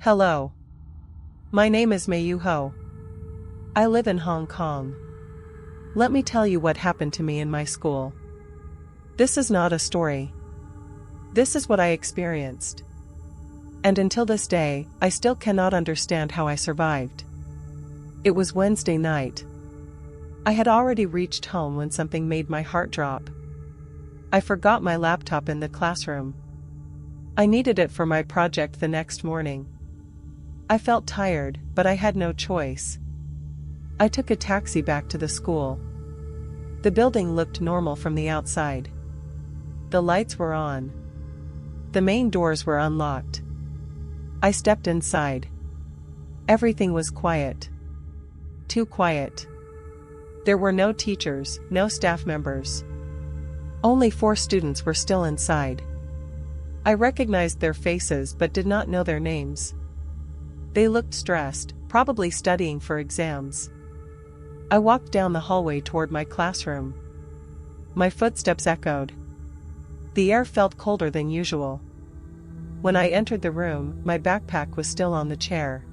Hello. My name is Mayu Ho. I live in Hong Kong. Let me tell you what happened to me in my school. This is not a story. This is what I experienced. And until this day, I still cannot understand how I survived. It was Wednesday night. I had already reached home when something made my heart drop. I forgot my laptop in the classroom. I needed it for my project the next morning. I felt tired, but I had no choice. I took a taxi back to the school. The building looked normal from the outside. The lights were on. The main doors were unlocked. I stepped inside. Everything was quiet. Too quiet. There were no teachers, no staff members. Only 4 students were still inside. I recognized their faces but did not know their names. They looked stressed, probably studying for exams. I walked down the hallway toward my classroom. My footsteps echoed. The air felt colder than usual. When I entered the room, my backpack was still on the chair.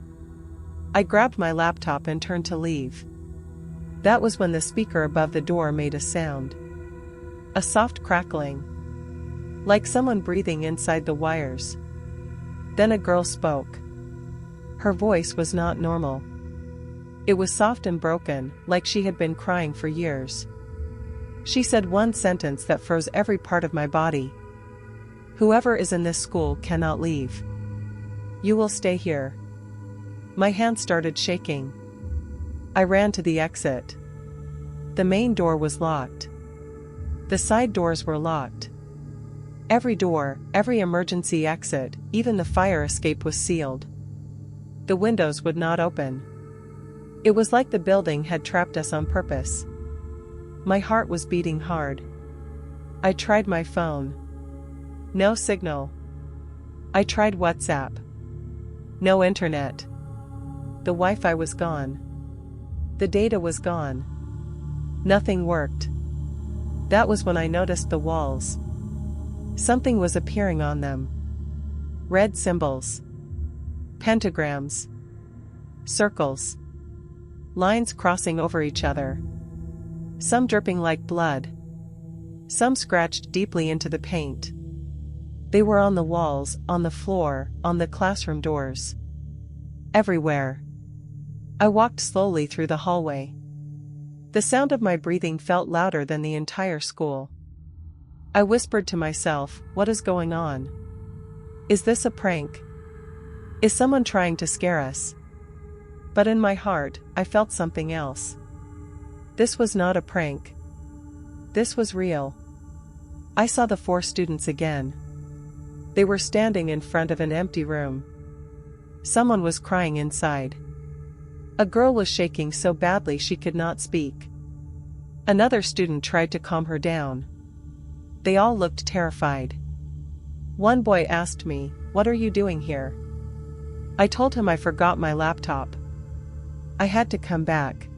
I grabbed my laptop and turned to leave. That was when the speaker above the door made a sound. A soft crackling. Like someone breathing inside the wires. Then a girl spoke. Her voice was not normal. It was soft and broken, like she had been crying for years. She said one sentence that froze every part of my body. Whoever is in this school cannot leave. You will stay here. My hand started shaking. I ran to the exit. The main door was locked. The side doors were locked. Every door, every emergency exit, even the fire escape was sealed. The windows would not open. It was like the building had trapped us on purpose. My heart was beating hard. I tried my phone. No signal. I tried WhatsApp. No internet. The Wi-Fi was gone. The data was gone. Nothing worked. That was when I noticed the walls. Something was appearing on them. Red symbols. Pentagrams. Circles. Lines crossing over each other. Some dripping like blood. Some scratched deeply into the paint. They were on the walls, on the floor, on the classroom doors. Everywhere. I walked slowly through the hallway. The sound of my breathing felt louder than the entire school. I whispered to myself, what is going on? Is this a prank? Is someone trying to scare us? But in my heart, I felt something else. This was not a prank. This was real. I saw the 4 students again. They were standing in front of an empty room. Someone was crying inside. A girl was shaking so badly she could not speak. Another student tried to calm her down. They all looked terrified. One boy asked me, "What are you doing here?" I told him I forgot my laptop. I had to come back.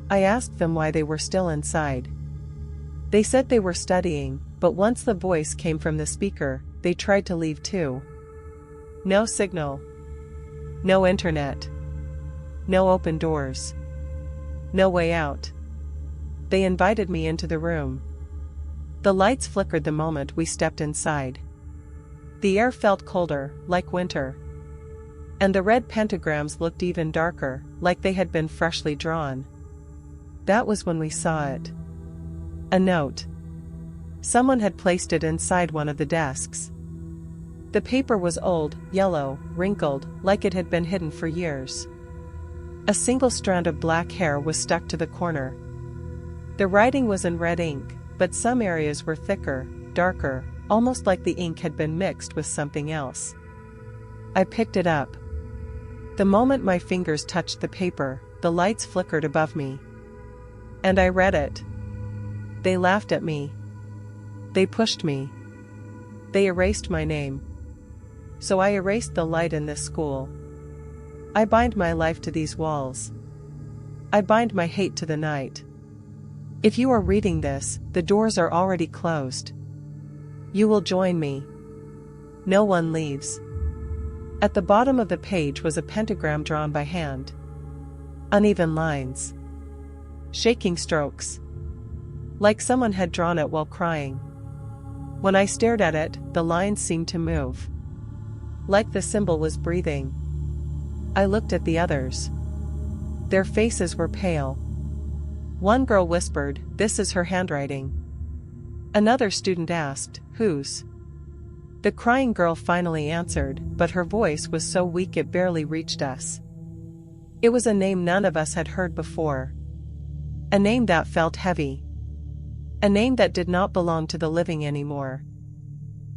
I asked them why they were still inside. They said they were studying, but once the voice came from the speaker, they tried to leave too. No signal. No internet. No open doors. No way out. They invited me into the room. The lights flickered the moment we stepped inside. The air felt colder, like winter. And the red pentagrams looked even darker, like they had been freshly drawn. That was when we saw it. A note. Someone had placed it inside one of the desks. The paper was old, yellow, wrinkled, like it had been hidden for years. A single strand of black hair was stuck to the corner. The writing was in red ink, but some areas were thicker, darker, almost like the ink had been mixed with something else. I picked it up. The moment my fingers touched the paper, the lights flickered above me. And I read it. They laughed at me. They pushed me. They erased my name. So I erased the light in this school. I bind my life to these walls. I bind my hate to the night. If you are reading this, the doors are already closed. You will join me. No one leaves. At the bottom of the page was a pentagram drawn by hand. Uneven lines. Shaking strokes. Like someone had drawn it while crying. When I stared at it, the lines seemed to move. Like the symbol was breathing. I looked at the others. Their faces were pale. One girl whispered, "This is her handwriting." Another student asked, "Whose?" The crying girl finally answered, but her voice was so weak it barely reached us. It was a name none of us had heard before. A name that felt heavy. A name that did not belong to the living anymore.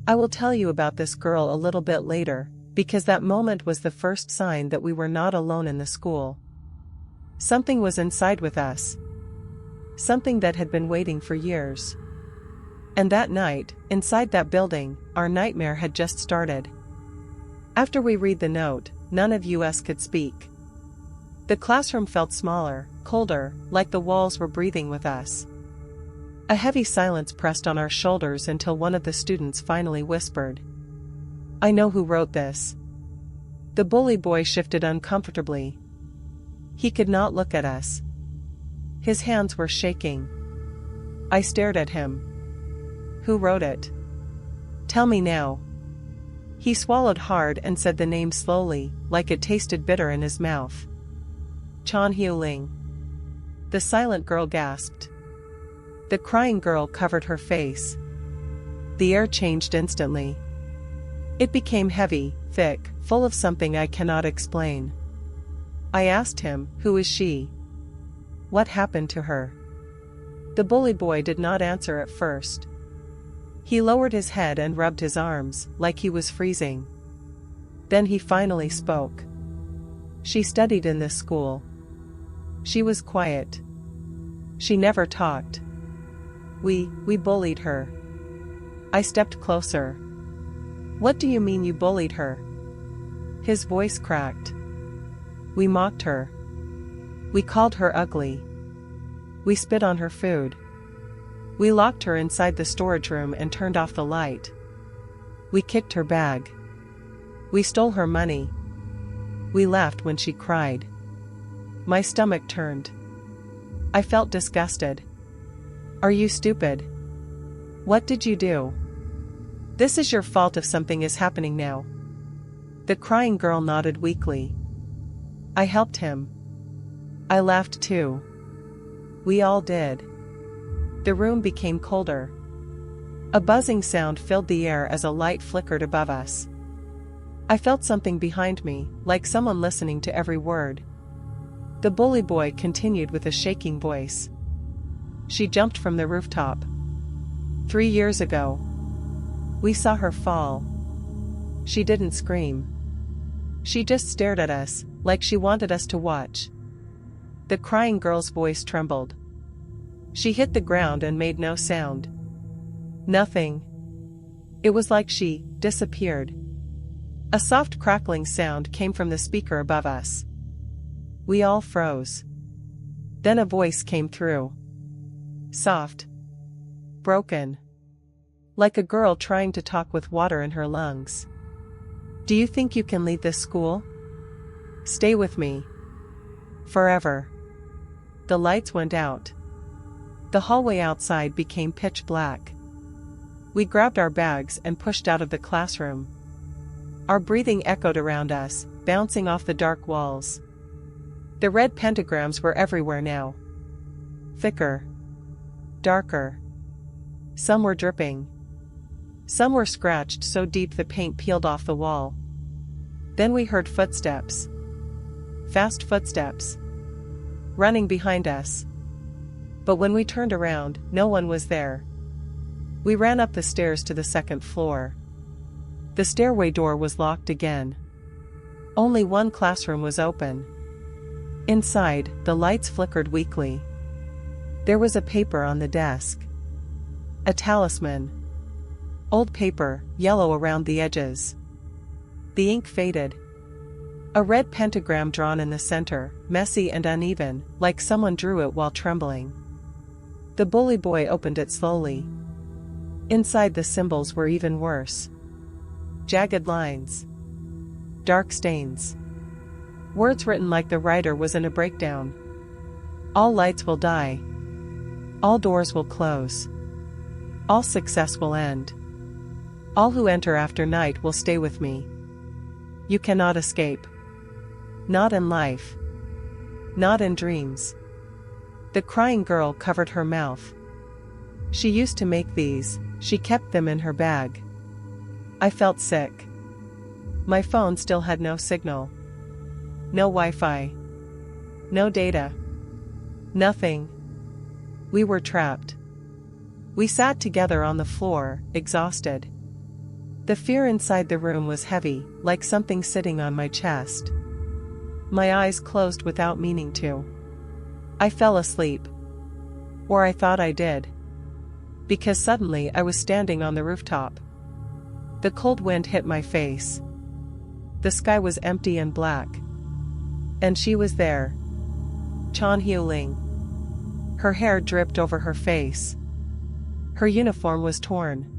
I will tell you about this girl a little bit later, because that moment was the first sign that we were not alone in the school. Something was inside with us. Something that had been waiting for years. And that night, inside that building, our nightmare had just started. After we read the note, none of us could speak. The classroom felt smaller, colder, like the walls were breathing with us. A heavy silence pressed on our shoulders until one of the students finally whispered, "I know who wrote this." The bully boy shifted uncomfortably. He could not look at us. His hands were shaking. I stared at him. "Who wrote it? Tell me now." He swallowed hard and said the name slowly, like it tasted bitter in his mouth. "Chan Ling." The silent girl gasped. The crying girl covered her face. The air changed instantly. It became heavy, thick, full of something I cannot explain. I asked him, "Who is she? What happened to her?" The bully boy did not answer at first. He lowered his head and rubbed his arms, like he was freezing. Then he finally spoke. "She studied in this school. She was quiet. She never talked. We bullied her." I stepped closer. "What do you mean you bullied her?" His voice cracked. "We mocked her. We called her ugly. We spit on her food. We locked her inside the storage room and turned off the light. We kicked her bag. We stole her money. We laughed when she cried." My stomach turned. I felt disgusted. "Are you stupid? What did you do? This is your fault if something is happening now." The crying girl nodded weakly. "I helped him. I laughed too. We all did." The room became colder. A buzzing sound filled the air as a light flickered above us. I felt something behind me, like someone listening to every word. The bully boy continued with a shaking voice. "She jumped from the rooftop. 3 years ago. We saw her fall. She didn't scream. She just stared at us, like she wanted us to watch." The crying girl's voice trembled. She hit the ground and made no sound. Nothing. It was like she disappeared. A soft crackling sound came from the speaker above us. We all froze. Then a voice came through. Soft. Broken. Like a girl trying to talk with water in her lungs. "Do you think you can leave this school? Stay with me. Forever." The lights went out. The hallway outside became pitch black. We grabbed our bags and pushed out of the classroom. Our breathing echoed around us, bouncing off the dark walls. The red pentagrams were everywhere now. Thicker. Darker. Some were dripping. Some were scratched so deep the paint peeled off the wall. Then we heard footsteps. Fast footsteps. Running behind us. But when we turned around, no one was there. We ran up the stairs to the second floor. The stairway door was locked again. Only one classroom was open. Inside, the lights flickered weakly. There was a paper on the desk. A talisman. Old paper, yellow around the edges. The ink faded. A red pentagram drawn in the center, messy and uneven, like someone drew it while trembling. The bully boy opened it slowly. Inside the symbols were even worse. Jagged lines. Dark stains. Words written like the writer was in a breakdown. All lights will die. All doors will close. All success will end. All who enter after night will stay with me. You cannot escape. Not in life. Not in dreams. The crying girl covered her mouth. She used to make these, she kept them in her bag. I felt sick. My phone still had no signal. No Wi-Fi. No data. Nothing. We were trapped. We sat together on the floor, exhausted. The fear inside the room was heavy, like something sitting on my chest. My eyes closed without meaning to. I fell asleep. Or I thought I did. Because suddenly I was standing on the rooftop. The cold wind hit my face. The sky was empty and black. And she was there. Chan Hu-ling. Her hair dripped over her face. Her uniform was torn.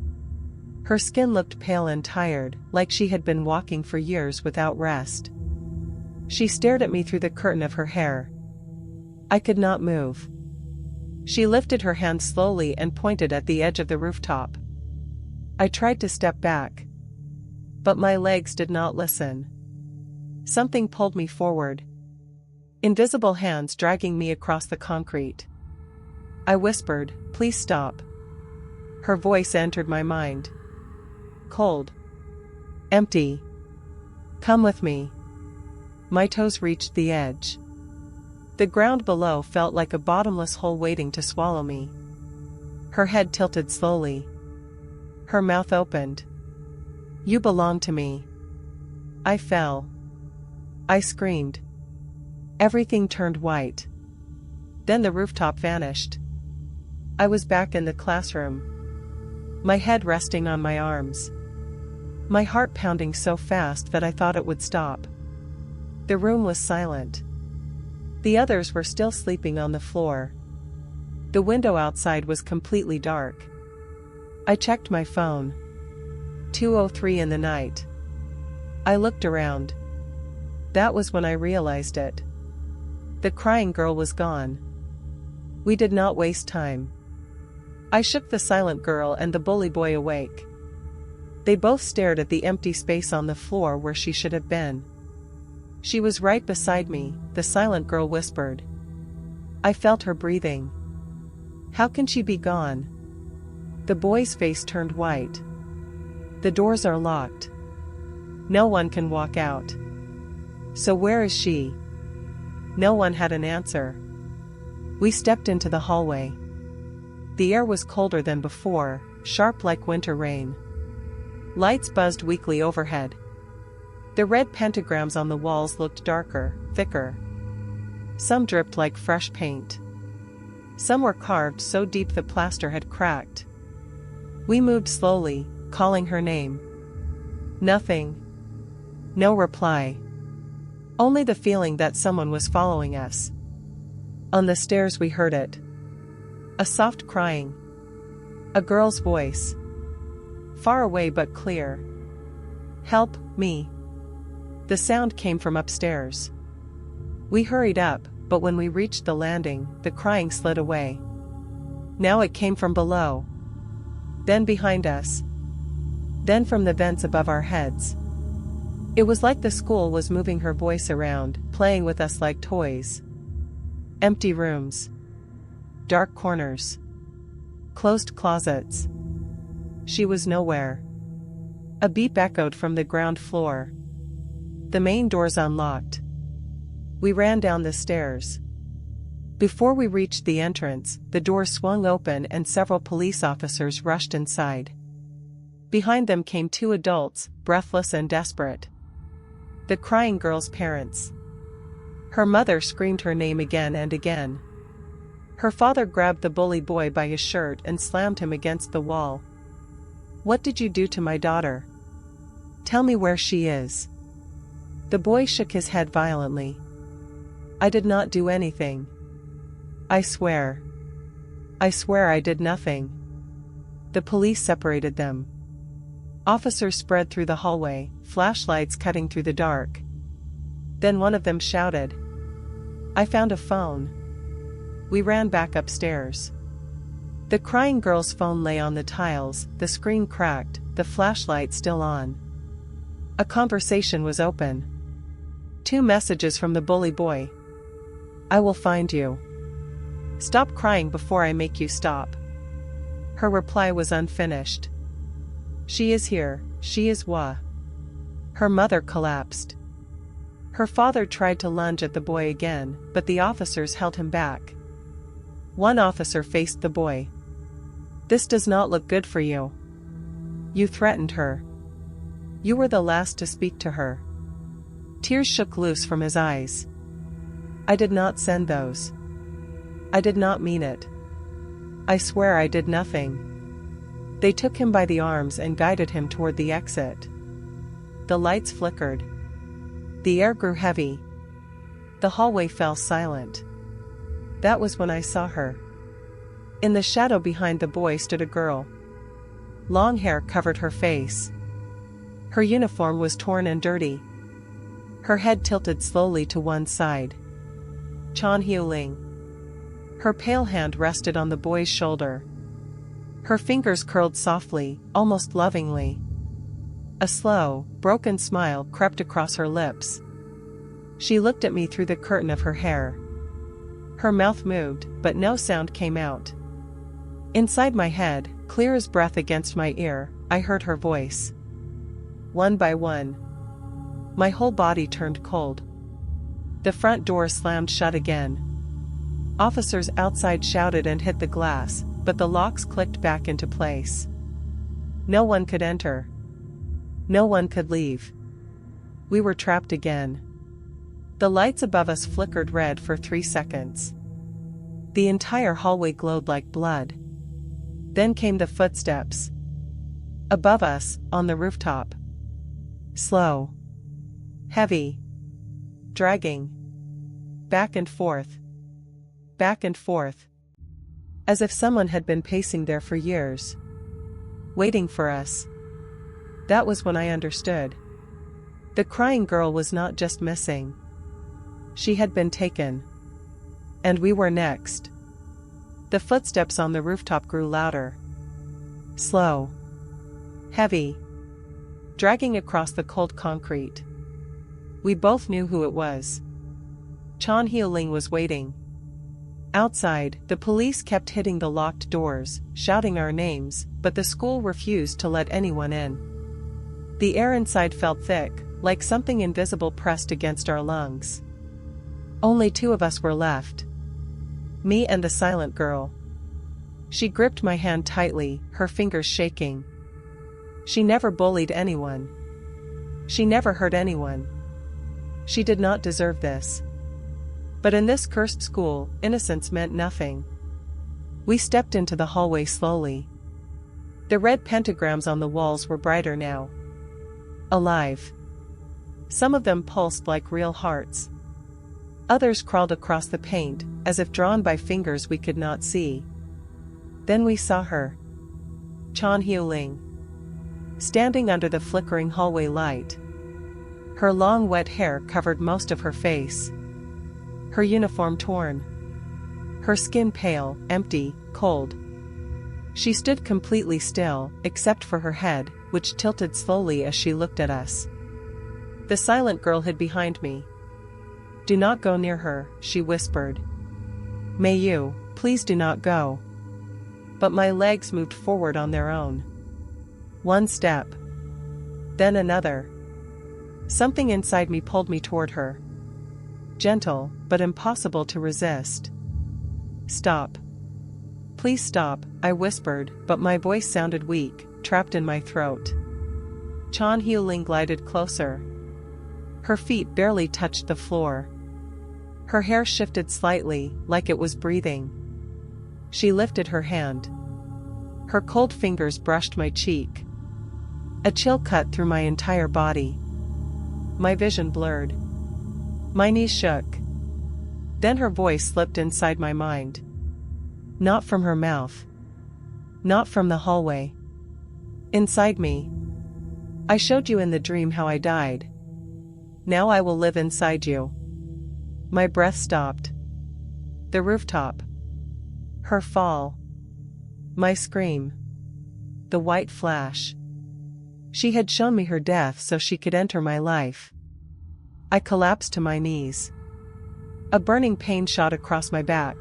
Her skin looked pale and tired, like she had been walking for years without rest. She stared at me through the curtain of her hair. I could not move. She lifted her hand slowly and pointed at the edge of the rooftop. I tried to step back. But my legs did not listen. Something pulled me forward. Invisible hands dragging me across the concrete. I whispered, "Please stop." Her voice entered my mind. Cold. Empty. Come with me. My toes reached the edge. The ground below felt like a bottomless hole waiting to swallow me. Her head tilted slowly. Her mouth opened. "You belong to me." I fell. I screamed. Everything turned white. Then the rooftop vanished. I was back in the classroom. My head resting on my arms. My heart pounding so fast that I thought it would stop. The room was silent. The others were still sleeping on the floor. The window outside was completely dark. I checked my phone. 2:03 in the night. I looked around. That was when I realized it. The crying girl was gone. We did not waste time. I shook the silent girl and the bully boy awake. They both stared at the empty space on the floor where she should have been. She was right beside me, the silent girl whispered. I felt her breathing. How can she be gone? The boy's face turned white. The doors are locked. No one can walk out. So where is she? No one had an answer. We stepped into the hallway. The air was colder than before, sharp like winter rain. Lights buzzed weakly overhead. The red pentagrams on the walls looked darker, thicker. Some dripped like fresh paint. Some were carved so deep the plaster had cracked. We moved slowly, calling her name. Nothing. No reply. Only the feeling that someone was following us. On the stairs we heard it. A soft crying. A girl's voice. Far away but clear. Help me. The sound came from upstairs. We hurried up, but when we reached the landing, the crying slid away. Now it came from below. Then behind us. Then from the vents above our heads. It was like the school was moving her voice around, playing with us like toys. Empty rooms. Dark corners. Closed closets. She was nowhere. A beep echoed from the ground floor. The main doors unlocked. We ran down the stairs. Before we reached the entrance, the door swung open and several police officers rushed inside. Behind them came two adults, breathless and desperate. The crying girl's parents. Her mother screamed her name again and again. Her father grabbed the bully boy by his shirt and slammed him against the wall. What did you do to my daughter? Tell me where she is. The boy shook his head violently. I did not do anything. I swear. I swear I did nothing. The police separated them. Officers spread through the hallway, flashlights cutting through the dark. Then one of them shouted, "I found a phone." We ran back upstairs. The crying girl's phone lay on the tiles, the screen cracked, the flashlight still on. A conversation was open. 2 messages from the bully boy. "I will find you. Stop crying before I make you stop." Her reply was unfinished. "She is here, she is wa." Her mother collapsed. Her father tried to lunge at the boy again, but the officers held him back. One officer faced the boy. "This does not look good for you. You threatened her. You were the last to speak to her." Tears shook loose from his eyes. "I did not send those. I did not mean it. I swear I did nothing." They took him by the arms and guided him toward the exit. The lights flickered. The air grew heavy. The hallway fell silent. That was when I saw her. In the shadow behind the boy stood a girl. Long hair covered her face. Her uniform was torn and dirty. Her head tilted slowly to one side. Chan Hyu-ling. Her pale hand rested on the boy's shoulder. Her fingers curled softly, almost lovingly. A slow, broken smile crept across her lips. She looked at me through the curtain of her hair. Her mouth moved, but no sound came out. Inside my head, clear as breath against my ear, I heard her voice. One by one, my whole body turned cold. The front door slammed shut again. Officers outside shouted and hit the glass, but the locks clicked back into place. No one could enter. No one could leave. We were trapped again. The lights above us flickered red for 3 seconds. The entire hallway glowed like blood. Then came the footsteps. Above us, on the rooftop. Slow. Heavy. Dragging. Back and forth. Back and forth. As if someone had been pacing there for years. Waiting for us. That was when I understood. The crying girl was not just missing. She had been taken. And we were next. The footsteps on the rooftop grew louder. Slow. Heavy. Dragging across the cold concrete. We both knew who it was. Chan Hyu-ling was waiting. Outside, the police kept hitting the locked doors, shouting our names, but the school refused to let anyone in. The air inside felt thick, like something invisible pressed against our lungs. Only 2 of us were left. Me and the silent girl. She gripped my hand tightly, her fingers shaking. She never bullied anyone. She never hurt anyone. She did not deserve this. But in this cursed school, innocence meant nothing. We stepped into the hallway slowly. The red pentagrams on the walls were brighter now. Alive. Some of them pulsed like real hearts. Others crawled across the paint, as if drawn by fingers we could not see. Then we saw her. Chan Hyu-ling. Standing under the flickering hallway light. Her long wet hair covered most of her face. Her uniform torn. Her skin pale, empty, cold. She stood completely still, except for her head, which tilted slowly as she looked at us. The silent girl hid behind me. "Do not go near her," she whispered. "May you, please do not go." But my legs moved forward on their own. One step. Then another. Something inside me pulled me toward her. Gentle, but impossible to resist. "Stop. Please stop," I whispered, but my voice sounded weak, trapped in my throat. Chan Hyu-ling glided closer. Her feet barely touched the floor. Her hair shifted slightly, like it was breathing. She lifted her hand. Her cold fingers brushed my cheek. A chill cut through my entire body. My vision blurred. My knees shook. Then her voice slipped inside my mind. Not from her mouth. Not from the hallway. Inside me. I showed you in the dream how I died. Now I will live inside you. My breath stopped. The rooftop. Her fall. My scream. The white flash. She had shown me her death so she could enter my life. I collapsed to my knees. A burning pain shot across my back.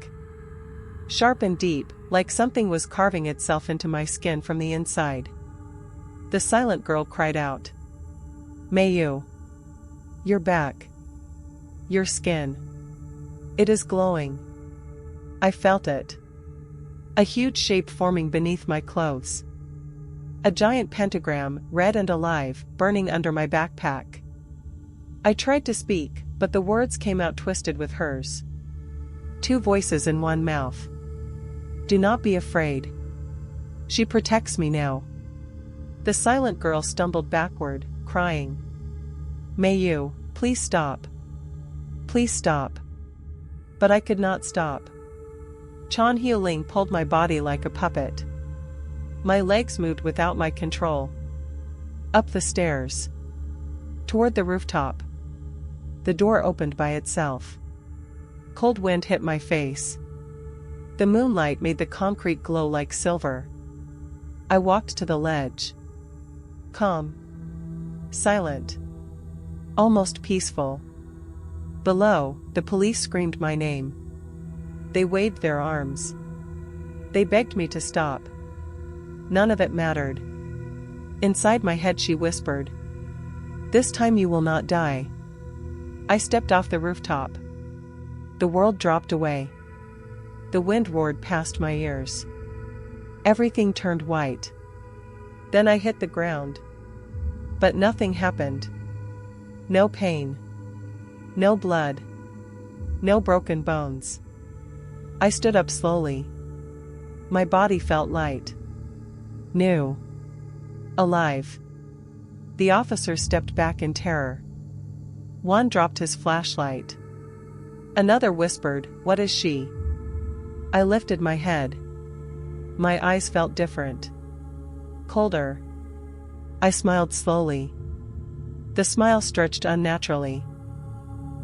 Sharp and deep, like something was carving itself into my skin from the inside. The silent girl cried out. Mayu. You're back. Your skin. It is glowing. I felt it. A huge shape forming beneath my clothes. A giant pentagram, red and alive, burning under my backpack. I tried to speak, but the words came out twisted with hers. Two voices in one mouth. Do not be afraid. She protects me now. The silent girl stumbled backward, crying. Mayu, please stop. Please stop. But I could not stop. Chan Hioling pulled my body like a puppet. My legs moved without my control. Up the stairs. Toward the rooftop. The door opened by itself. Cold wind hit my face. The moonlight made the concrete glow like silver. I walked to the ledge. Calm. Silent. Almost peaceful. Below, the police screamed my name. They waved their arms. They begged me to stop. None of it mattered. Inside my head she whispered. This time you will not die. I stepped off the rooftop. The world dropped away. The wind roared past my ears. Everything turned white. Then I hit the ground. But nothing happened. No pain. No blood. No broken bones. I stood up slowly. My body felt light. New. Alive. The officer stepped back in terror. One dropped his flashlight. Another whispered, "What is she?" I lifted my head. My eyes felt different. Colder. I smiled slowly. The smile stretched unnaturally.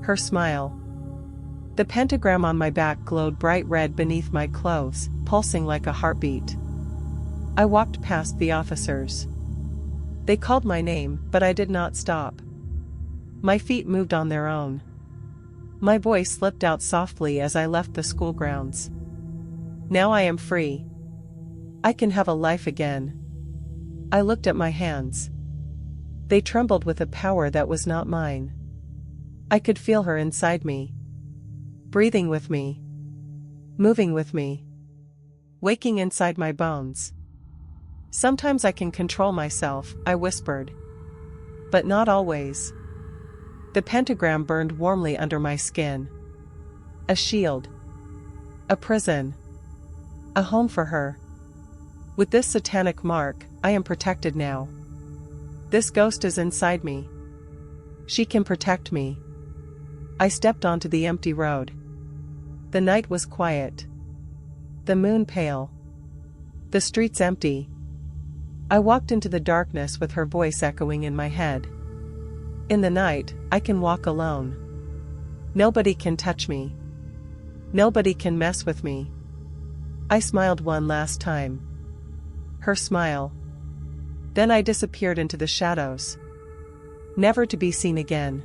Her smile. The pentagram on my back glowed bright red beneath my clothes, pulsing like a heartbeat. I walked past the officers. They called my name, but I did not stop. My feet moved on their own. My voice slipped out softly as I left the school grounds. Now I am free. I can have a life again. I looked at my hands. They trembled with a power that was not mine. I could feel her inside me. Breathing with me. Moving with me. Waking inside my bones. Sometimes I can control myself, I whispered. But not always. The pentagram burned warmly under my skin. A shield. A prison. A home for her. With this satanic mark, I am protected now. This ghost is inside me. She can protect me. I stepped onto the empty road. The night was quiet. The moon pale. The streets empty. I walked into the darkness with her voice echoing in my head. In the night, I can walk alone. Nobody can touch me. Nobody can mess with me. I smiled one last time. Her smile. Then I disappeared into the shadows. Never to be seen again.